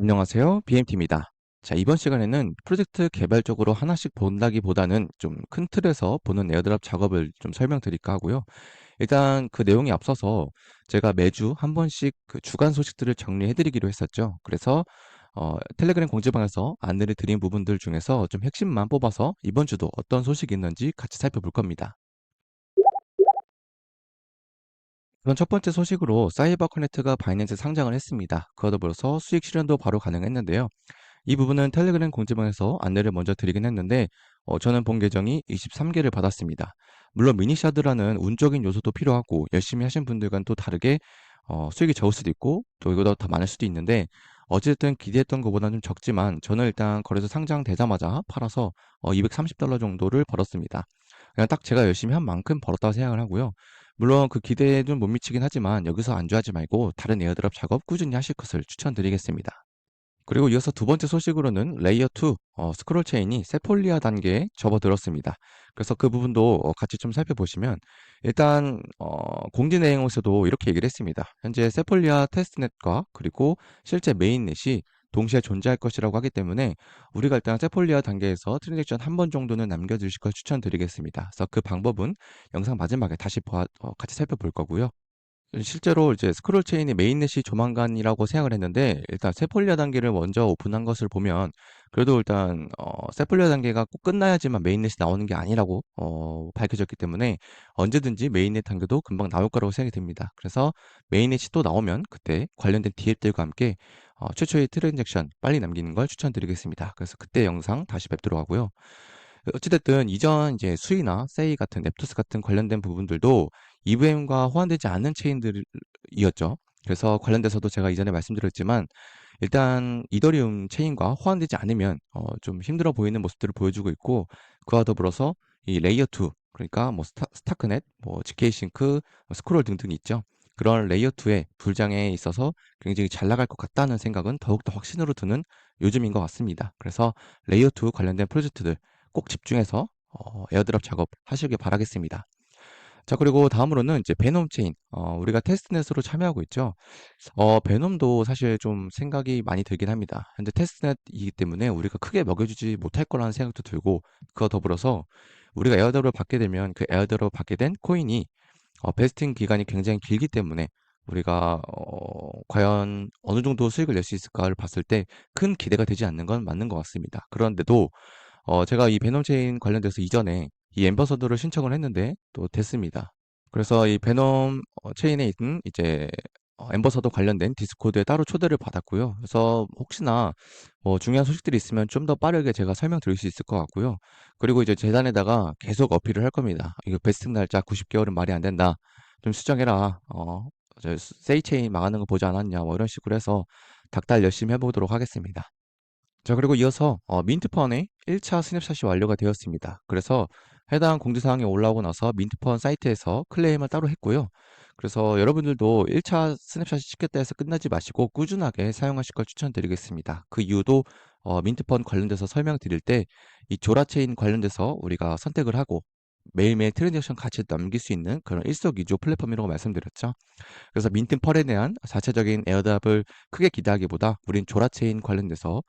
안녕하세요. BMT입니다. 자, 이번 시간에는 프로젝트 개발적으로 하나씩 본다기보다는 좀 큰 틀에서 보는 에어드랍 작업을 좀 설명드릴까 하고요. 일단 그 내용이 앞서서 제가 매주 한 번씩 그 주간 소식들을 정리해드리기로 했었죠. 그래서 텔레그램 공지방에서 안내를 드린 부분들 중에서 좀 핵심만 뽑아서 이번 주도 어떤 소식이 있는지 같이 살펴볼 겁니다. 그런 첫 번째 소식으로 사이버 커넥트가 바이낸스 상장을 했습니다. 그와 더불어서 수익 실현도 바로 가능했는데요. 이 부분은 텔레그램 공지방에서 안내를 먼저 드리긴 했는데 저는 본 계정이 23개를 받았습니다. 물론 미니샤드라는 운적인 요소도 필요하고 열심히 하신 분들과는 또 다르게 수익이 적을 수도 있고 또 이거보다 더 많을 수도 있는데 어쨌든 기대했던 것보다는 좀 적지만 저는 일단 거래소 상장되자마자 팔아서 $230 정도를 벌었습니다. 그냥 딱 제가 열심히 한 만큼 벌었다고 생각을 하고요. 물론 그 기대에는 못 미치긴 하지만 여기서 안주하지 말고 다른 에어드랍 작업 꾸준히 하실 것을 추천드리겠습니다. 그리고 이어서 두 번째 소식으로는 레이어 2 스크롤 체인이 세폴리아 단계에 접어들었습니다. 그래서 그 부분도 같이 좀 살펴보시면 일단 공지 내용에서도 이렇게 얘기를 했습니다. 현재 세폴리아 테스트넷과 그리고 실제 메인넷이 동시에 존재할 것이라고 하기 때문에 우리가 일단 세폴리아 단계에서 트랜잭션 한 번 정도는 남겨주실 걸 추천드리겠습니다. 그래서 그 방법은 영상 마지막에 다시 같이 살펴볼 거고요. 실제로 이제 스크롤 체인이 메인넷이 조만간이라고 생각을 했는데 일단 세폴리아 단계를 먼저 오픈한 것을 보면 그래도 일단 세폴리아 단계가 꼭 끝나야지만 메인넷이 나오는 게 아니라고 밝혀졌기 때문에 언제든지 메인넷 단계도 금방 나올 거라고 생각이 듭니다. 그래서 메인넷이 또 나오면 그때 관련된 DApp들과 함께 최초의 트랜잭션 빨리 남기는 걸 추천드리겠습니다. 그래서 그때 영상 다시 뵙도록 하고요. 어찌됐든 이전 이제 수이나 세이 같은 랩토스 같은 관련된 부분들도 EVM과 호환되지 않는 체인들이었죠. 그래서 관련돼서도 제가 이전에 말씀드렸지만 일단 이더리움 체인과 호환되지 않으면 좀 힘들어 보이는 모습들을 보여주고 있고 그와 더불어서 이 레이어 2 그러니까 뭐 스타크넷, 뭐 GK 싱크, 스크롤 등등이 있죠. 그런 레이어 2의 불장에 있어서 굉장히 잘 나갈 것 같다는 생각은 더욱더 확신으로 드는 요즘인 것 같습니다. 그래서 레이어 2 관련된 프로젝트들 꼭 집중해서 에어드랍 작업 하시길 바라겠습니다. 자, 그리고 다음으로는 이제 베놈 체인. 우리가 테스트넷으로 참여하고 있죠. 베놈도 사실 좀 생각이 많이 들긴 합니다. 현재 테스트넷이기 때문에 우리가 크게 먹여주지 못할 거라는 생각도 들고, 그와 더불어서 우리가 에어드랍을 받게 되면 그 에어드랍을 받게 된 코인이 베스팅 기간이 굉장히 길기 때문에 우리가 과연 어느 정도 수익을 낼 수 있을까를 봤을 때 큰 기대가 되지 않는 건 맞는 것 같습니다. 그런데도 제가 이 베놈 체인 관련돼서 이전에 이 앰버서더를 신청을 했는데 또 됐습니다. 그래서 이 베놈 체인에 있는 이제 앰버서더 관련된 디스코드에 따로 초대를 받았고요. 그래서 혹시나 뭐 중요한 소식들이 있으면 좀 더 빠르게 제가 설명드릴 수 있을 것 같고요. 그리고 이제 재단에다가 계속 어필을 할 겁니다. 이거 베스팅 날짜 90개월은 말이 안 된다. 좀 수정해라. 저 세이 체인 망하는 거 보지 않았냐. 뭐 이런 식으로 해서 닥달 열심히 해보도록 하겠습니다. 자, 그리고 이어서 민트펀의 1차 스냅샷이 완료가 되었습니다. 그래서 해당 공지사항이 올라오고 나서 민트펀 사이트에서 클레임을 따로 했고요. 그래서 여러분들도 1차 스냅샷이 찍혔다 해서 끝나지 마시고 꾸준하게 사용하실 걸 추천드리겠습니다. 그 이유도 민트펀 관련돼서 설명드릴 때 이 조라체인 관련돼서 우리가 선택을 하고 매일매일 트랜잭션 같이 남길 수 있는 그런 일석이조 플랫폼이라고 말씀드렸죠. 그래서 민트펄에 대한 자체적인 에어답을 크게 기대하기보다 우린 조라체인 관련돼서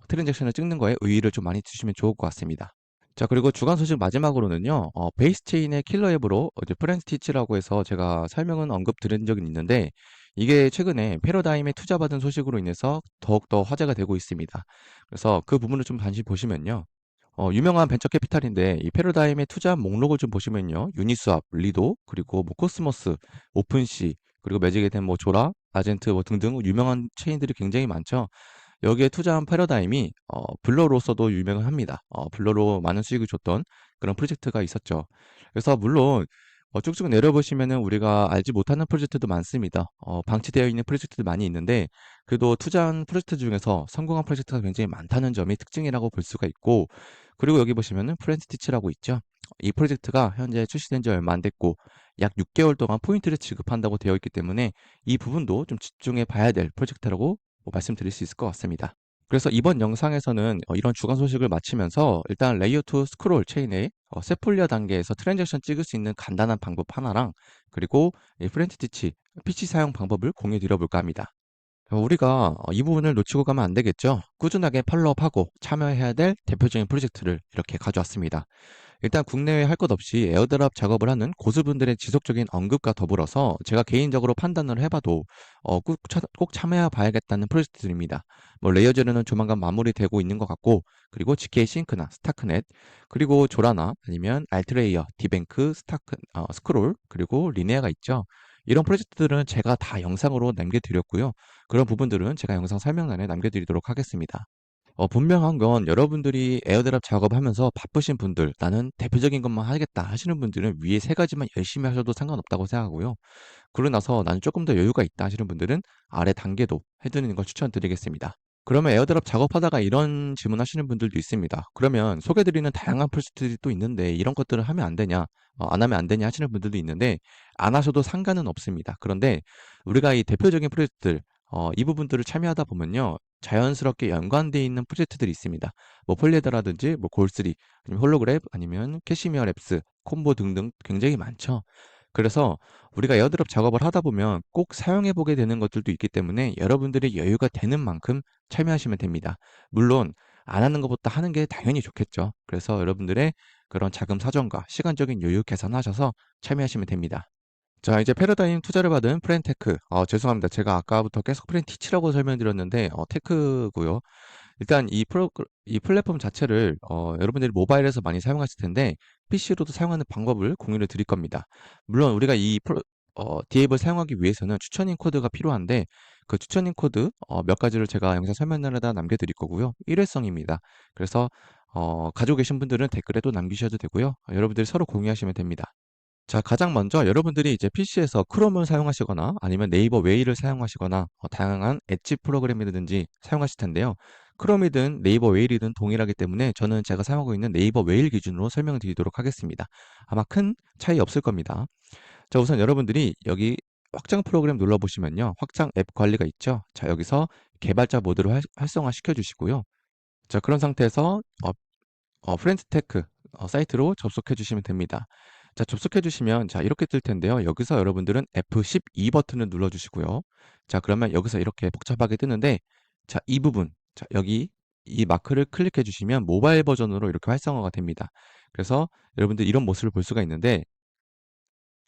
트랜잭션을 찍는 거에 의의를 좀 많이 두시면 좋을 것 같습니다. 자, 그리고 주간 소식 마지막으로는요, 베이스 체인의 킬러 앱으로 이제 프렌스티치라고 해서 제가 설명은 언급 드린 적이 있는데, 이게 최근에 패러다임에 투자받은 소식으로 인해서 더욱더 화제가 되고 있습니다. 그래서 그 부분을 좀 잠시 보시면요. 유명한 벤처 캐피탈인데 이 패러다임의 투자 목록을 좀 보시면요. 유니스왑, 리도, 그리고 뭐 코스모스, 오픈시, 그리고 매직에 된 뭐 조라, 아젠트 뭐 등등 유명한 체인들이 굉장히 많죠. 여기에 투자한 패러다임이 블러로서도 유명합니다. 블러로 많은 수익을 줬던 그런 프로젝트가 있었죠. 그래서 물론 쭉쭉 내려보시면은 우리가 알지 못하는 프로젝트도 많습니다. 방치되어 있는 프로젝트도 많이 있는데 그래도 투자한 프로젝트 중에서 성공한 프로젝트가 굉장히 많다는 점이 특징이라고 볼 수가 있고 그리고 여기 보시면은 프렌티치라고 있죠. 이 프로젝트가 현재 출시된 지 얼마 안 됐고 약 6개월 동안 포인트를 지급한다고 되어 있기 때문에 이 부분도 좀 집중해 봐야 될 프로젝트라고 말씀드릴 수 있을 것 같습니다. 그래서 이번 영상에서는 이런 주간 소식을 마치면서 일단 레이어 2 스크롤 체인의 세폴리아 단계에서 트랜잭션 찍을 수 있는 간단한 방법 하나랑 그리고 이 프렌티티치 PC 사용 방법을 공유 드려볼까 합니다. 우리가 이 부분을 놓치고 가면 안 되겠죠. 꾸준하게 팔로우업하고 참여해야 될 대표적인 프로젝트를 이렇게 가져왔습니다. 일단 국내외 할 것 없이 에어드랍 작업을 하는 고수분들의 지속적인 언급과 더불어서 제가 개인적으로 판단을 해봐도 꼭 참여해 봐야겠다는 프로젝트들입니다. 뭐 레이어즈는 조만간 마무리되고 있는 것 같고, 그리고 GK 싱크나 스타크넷, 그리고 조라나 아니면 알트레이어, 디뱅크, 스크롤, 그리고 리네아가 있죠. 이런 프로젝트들은 제가 다 영상으로 남겨드렸고요. 그런 부분들은 제가 영상 설명란에 남겨드리도록 하겠습니다. 분명한 건 여러분들이 에어드랍 작업하면서 바쁘신 분들, 나는 대표적인 것만 하겠다 하시는 분들은 위에 세 가지만 열심히 하셔도 상관없다고 생각하고요. 그러고 나서 나는 조금 더 여유가 있다 하시는 분들은 아래 단계도 해두는 걸 추천드리겠습니다. 그러면 에어드랍 작업하다가 이런 질문하시는 분들도 있습니다. 그러면 소개드리는 다양한 프로젝트들이 또 있는데 이런 것들을 하면 안 되냐, 안 하면 안 되냐 하시는 분들도 있는데 안 하셔도 상관은 없습니다. 그런데 우리가 이 대표적인 프로젝트들, 이 부분들을 참여하다 보면요. 자연스럽게 연관되어 있는 프로젝트들이 있습니다. 뭐 폴리에더라든지 뭐 골3, 아니면 홀로그랩, 아니면 캐시미어 랩스, 콤보 등등 굉장히 많죠. 그래서 우리가 에어드롭 작업을 하다 보면 꼭 사용해 보게 되는 것들도 있기 때문에 여러분들이 여유가 되는 만큼 참여하시면 됩니다. 물론 안 하는 것보다 하는 게 당연히 좋겠죠. 그래서 여러분들의 그런 자금 사정과 시간적인 여유 계산하셔서 참여하시면 됩니다. 자, 이제 패러다임 투자를 받은 프렌테크. 죄송합니다. 제가 아까부터 계속 프렌티치라고 설명드렸는데, 테크고요. 일단 이 플랫폼 자체를, 여러분들이 모바일에서 많이 사용하실 텐데, PC로도 사용하는 방법을 공유를 드릴 겁니다. 물론 우리가 디앱을 사용하기 위해서는 추천인 코드가 필요한데, 그 추천인 코드, 몇 가지를 제가 영상 설명란에다 남겨드릴 거고요. 일회성입니다. 그래서, 가지고 계신 분들은 댓글에도 남기셔도 되고요. 여러분들이 서로 공유하시면 됩니다. 자, 가장 먼저 여러분들이 이제 PC에서 크롬을 사용하시거나 아니면 네이버 웨이를 사용하시거나 다양한 엣지 프로그램이든지 사용하실 텐데요. 크롬이든 네이버 웨일이든 동일하기 때문에 저는 제가 사용하고 있는 네이버 웨일 기준으로 설명을 드리도록 하겠습니다. 아마 큰 차이 없을 겁니다. 자, 우선 여러분들이 여기 확장 프로그램 눌러보시면요. 확장 앱 관리가 있죠. 자, 여기서 개발자 모드를 활성화 시켜주시고요. 자, 그런 상태에서 프렌즈테크 사이트로 접속해 주시면 됩니다. 자, 접속해 주시면 자, 이렇게 뜰 텐데요. 여기서 여러분들은 F12 버튼을 눌러 주시고요. 자, 그러면 여기서 이렇게 복잡하게 뜨는데 자, 이 부분, 자, 여기 이 마크를 클릭해 주시면 모바일 버전으로 이렇게 활성화가 됩니다. 그래서 여러분들 이런 모습을 볼 수가 있는데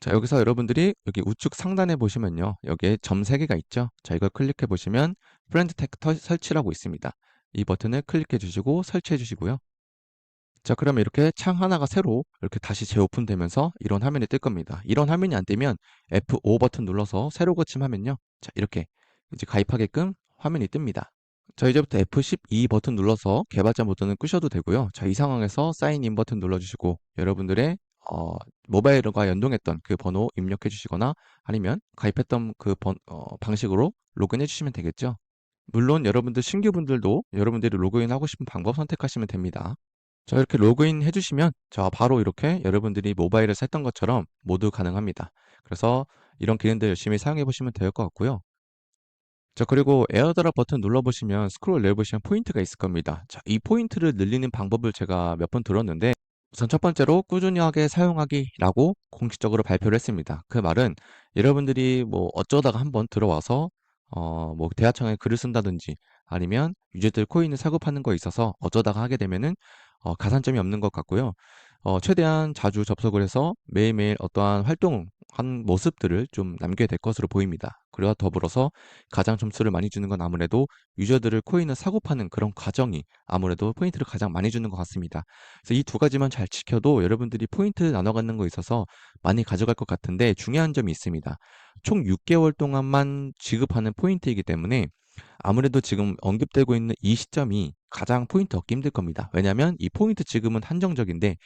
자, 여기서 여러분들이 여기 우측 상단에 보시면요. 여기에 점 3개가 있죠. 자, 이걸 클릭해 보시면 프렌드 테크 설치라고 있습니다. 이 버튼을 클릭해 주시고 설치해 주시고요. 자, 그러면 이렇게 창 하나가 새로 이렇게 다시 재오픈되면서 이런 화면이 뜰 겁니다. 이런 화면이 안 뜨면 F5 버튼 눌러서 새로 고침하면요. 자, 이렇게 이제 가입하게끔 화면이 뜹니다. 자, 이제부터 F12 버튼 눌러서 개발자 모드는 끄셔도 되고요. 자, 이 상황에서 사인인 버튼 눌러주시고 여러분들의 모바일과 연동했던 그 번호 입력해 주시거나 아니면 가입했던 그 방식으로 로그인해 주시면 되겠죠. 물론 여러분들 신규분들도 여러분들이 로그인 하고 싶은 방법 선택하시면 됩니다. 자, 이렇게 로그인 해주시면 자, 바로 이렇게 여러분들이 모바일에서 했던 것처럼 모두 가능합니다. 그래서 이런 기능들 열심히 사용해 보시면 될 것 같고요. 자, 그리고 에어드랍 버튼 눌러보시면 스크롤 내려보시면 포인트가 있을 겁니다. 자, 이 포인트를 늘리는 방법을 제가 몇 번 들었는데 우선 첫 번째로 꾸준히 하게 사용하기라고 공식적으로 발표를 했습니다. 그 말은 여러분들이 뭐 어쩌다가 한번 들어와서 뭐 대하청에 글을 쓴다든지 아니면 유저들 코인을 사고 파는 거에 있어서 어쩌다가 하게 되면은 가산점이 없는 것 같고요. 최대한 자주 접속을 해서 매일매일 어떠한 활동한 모습들을 좀 남겨야 될 것으로 보입니다. 그리고 더불어서 가장 점수를 많이 주는 건 아무래도 유저들을 코인을 사고 파는 그런 과정이 아무래도 포인트를 가장 많이 주는 것 같습니다. 그래서 이 두 가지만 잘 지켜도 여러분들이 포인트 나눠 갖는 거에 있어서 많이 가져갈 것 같은데 중요한 점이 있습니다. 총 6개월 동안만 지급하는 포인트이기 때문에 아무래도 지금 언급되고 있는 이 시점이 가장 포인트 얻기 힘들 겁니다. 왜냐하면 이 포인트 지금은 한정적인데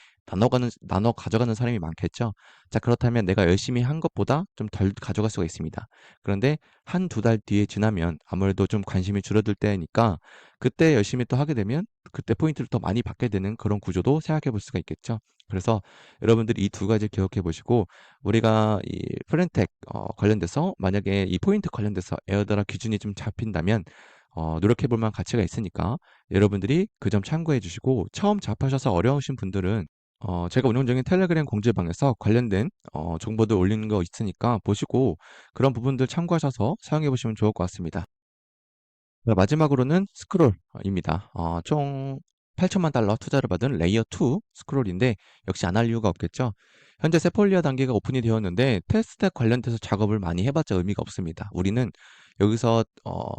나눠 가져가는 사람이 많겠죠. 자, 그렇다면 내가 열심히 한 것보다 좀 덜 가져갈 수가 있습니다. 그런데 한 두 달 뒤에 지나면 아무래도 좀 관심이 줄어들 때니까 그때 열심히 또 하게 되면 그때 포인트를 더 많이 받게 되는 그런 구조도 생각해 볼 수가 있겠죠. 그래서 여러분들이 이 두 가지 기억해 보시고 우리가 이 프렌텍 관련돼서 만약에 이 포인트 관련돼서 에어드랍 기준이 좀 잡힌다면 노력해 볼 만한 가치가 있으니까 여러분들이 그 점 참고해 주시고 처음 접하셔서 어려우신 분들은 제가 운영 중인 텔레그램 공지방에서 관련된 정보들 올리는 거 있으니까 보시고 그런 부분들 참고하셔서 사용해 보시면 좋을 것 같습니다. 네, 마지막으로는 스크롤입니다. 총 8천만 달러 투자를 받은 레이어 2 스크롤인데 역시 안 할 이유가 없겠죠. 현재 세폴리아 단계가 오픈이 되었는데 테스트에 관련돼서 작업을 많이 해봤자 의미가 없습니다. 우리는 여기서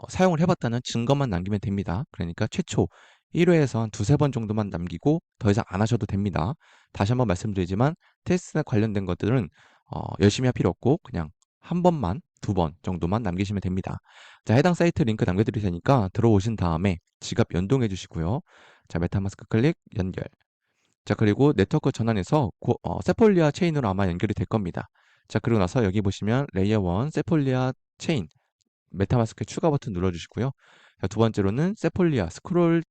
사용을 해봤다는 증거만 남기면 됩니다. 그러니까 최초 1회에서 한 두세 번 정도만 남기고 더 이상 안 하셔도 됩니다. 다시 한번 말씀드리지만 테스트에 관련된 것들은 열심히 할 필요 없고 그냥 한 번만, 두 번 정도만 남기시면 됩니다. 자, 해당 사이트 링크 남겨드릴 테니까 들어오신 다음에 지갑 연동해 주시고요. 자, 메타마스크 클릭 연결. 자, 그리고 네트워크 전환해서 세폴리아 체인으로 아마 연결이 될 겁니다. 자, 그리고 나서 여기 보시면 레이어 1 세폴리아 체인 메타마스크 추가 버튼 눌러주시고요. 자, 두 번째로는 세폴리아 스크롤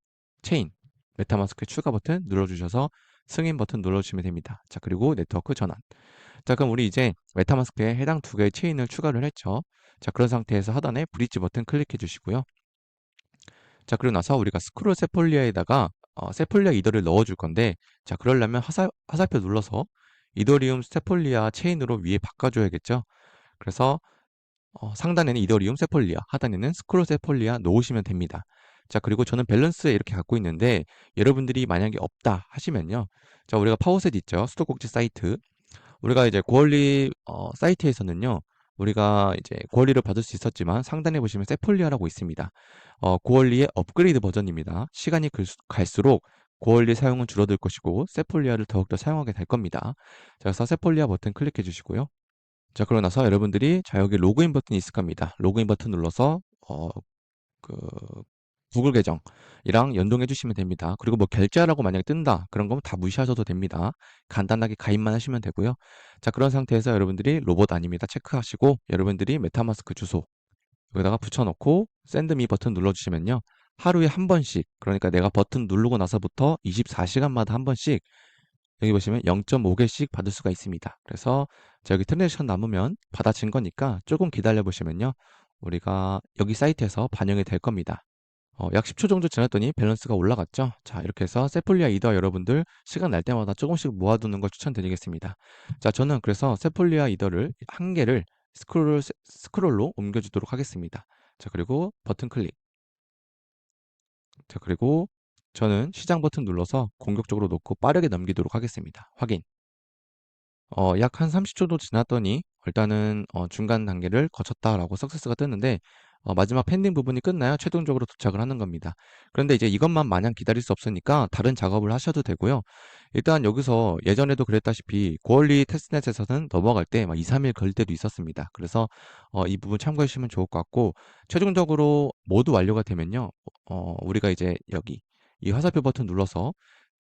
체인 메타마스크 추가 버튼 눌러주셔서 승인 버튼 눌러주시면 됩니다. 자, 그리고 네트워크 전환. 자, 그럼 우리 이제 메타마스크에 해당 두 개의 체인을 추가를 했죠. 자, 그런 상태에서 하단에 브릿지 버튼 클릭해 주시고요. 자, 그리고 나서 우리가 스크롤 세폴리아에다가 세폴리아 이더를 넣어줄 건데, 자, 그러려면 화살표 눌러서 이더리움 세폴리아 체인으로 위에 바꿔줘야겠죠. 그래서 상단에는 이더리움 세폴리아, 하단에는 스크롤 세폴리아 놓으시면 됩니다. 자, 그리고 저는 밸런스에 이렇게 갖고 있는데, 여러분들이 만약에 없다 하시면요. 자, 우리가 파워셋 있죠. 수도꼭지 사이트. 우리가 이제 고원리 사이트에서는요. 우리가 이제 고원리를 받을 수 있었지만 상단에 보시면 세폴리아라고 있습니다. 고원리의 업그레이드 버전입니다. 시간이 갈수록 고원리 사용은 줄어들 것이고 세폴리아를 더욱더 사용하게 될 겁니다. 자, 그래서 세폴리아 버튼 클릭해 주시고요. 자, 그러고 나서 여러분들이 자, 여기 로그인 버튼이 있을 겁니다. 로그인 버튼 눌러서 그 구글 계정이랑 연동해 주시면 됩니다. 그리고 뭐 결제하라고 만약에 뜬다. 그런 거면 다 무시하셔도 됩니다. 간단하게 가입만 하시면 되고요. 자, 그런 상태에서 여러분들이 로봇 아닙니다. 체크하시고 여러분들이 메타마스크 주소 여기다가 붙여놓고 샌드미 버튼 눌러주시면요. 하루에 한 번씩, 그러니까 내가 버튼 누르고 나서부터 24시간마다 한 번씩 여기 보시면 0.5개씩 받을 수가 있습니다. 그래서 여기 트랜잭션 남으면 받아진 거니까 조금 기다려 보시면요. 우리가 여기 사이트에서 반영이 될 겁니다. 약 10초 정도 지났더니 밸런스가 올라갔죠. 자, 이렇게 해서 세폴리아 이더 여러분들 시간 날 때마다 조금씩 모아두는 걸 추천드리겠습니다. 자, 저는 그래서 세폴리아 이더를 한 개를 스크롤로 옮겨주도록 하겠습니다. 자, 그리고 버튼 클릭. 자, 그리고 저는 시장 버튼 눌러서 공격적으로 놓고 빠르게 넘기도록 하겠습니다. 확인. 약 한 30초 도 지났더니 일단은 중간 단계를 거쳤다라고 석세스가 뜨는데 마지막 펜딩 부분이 끝나야 최종적으로 도착을 하는 겁니다. 그런데 이제 이것만 마냥 기다릴 수 없으니까 다른 작업을 하셔도 되고요. 일단 여기서 예전에도 그랬다시피 고얼리 테스트넷에서는 넘어갈 때 막 2, 3일 걸릴 때도 있었습니다. 그래서 이 부분 참고해 주시면 좋을 것 같고 최종적으로 모두 완료가 되면요. 우리가 이제 여기 이 화살표 버튼 눌러서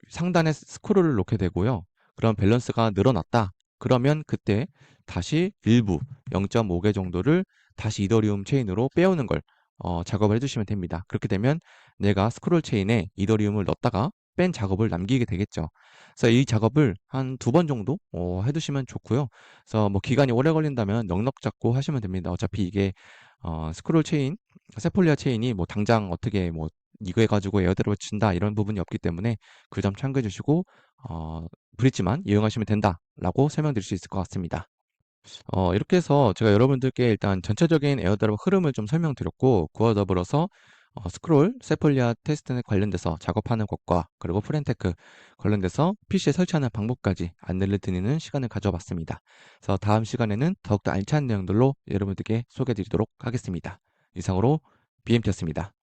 상단에 스크롤을 놓게 되고요. 그럼 밸런스가 늘어났다. 그러면 그때 다시 일부 0.5개 정도를 다시 이더리움 체인으로 빼오는 걸 작업을 해주시면 됩니다. 그렇게 되면 내가 스크롤 체인에 이더리움을 넣었다가 뺀 작업을 남기게 되겠죠. 그래서 이 작업을 한 두 번 정도 해두시면 좋고요. 그래서 뭐 기간이 오래 걸린다면 넉넉 잡고 하시면 됩니다. 어차피 이게 스크롤 체인, 세폴리아 체인이 뭐 당장 어떻게 뭐 이거 해가지고 에어드롭을 준다 이런 부분이 없기 때문에 그 점 참고해 주시고 어, 브릿지만 이용하시면 된다라고 설명드릴 수 있을 것 같습니다. 이렇게 해서 제가 여러분들께 일단 전체적인 에어드랍 흐름을 좀 설명드렸고 그와 더불어서 스크롤, 세폴리아 테스트에 관련돼서 작업하는 것과 그리고 프렌테크 관련돼서 PC에 설치하는 방법까지 안내를 드리는 시간을 가져봤습니다. 그래서 다음 시간에는 더욱더 알찬 내용들로 여러분들께 소개해 드리도록 하겠습니다. 이상으로 BMT였습니다.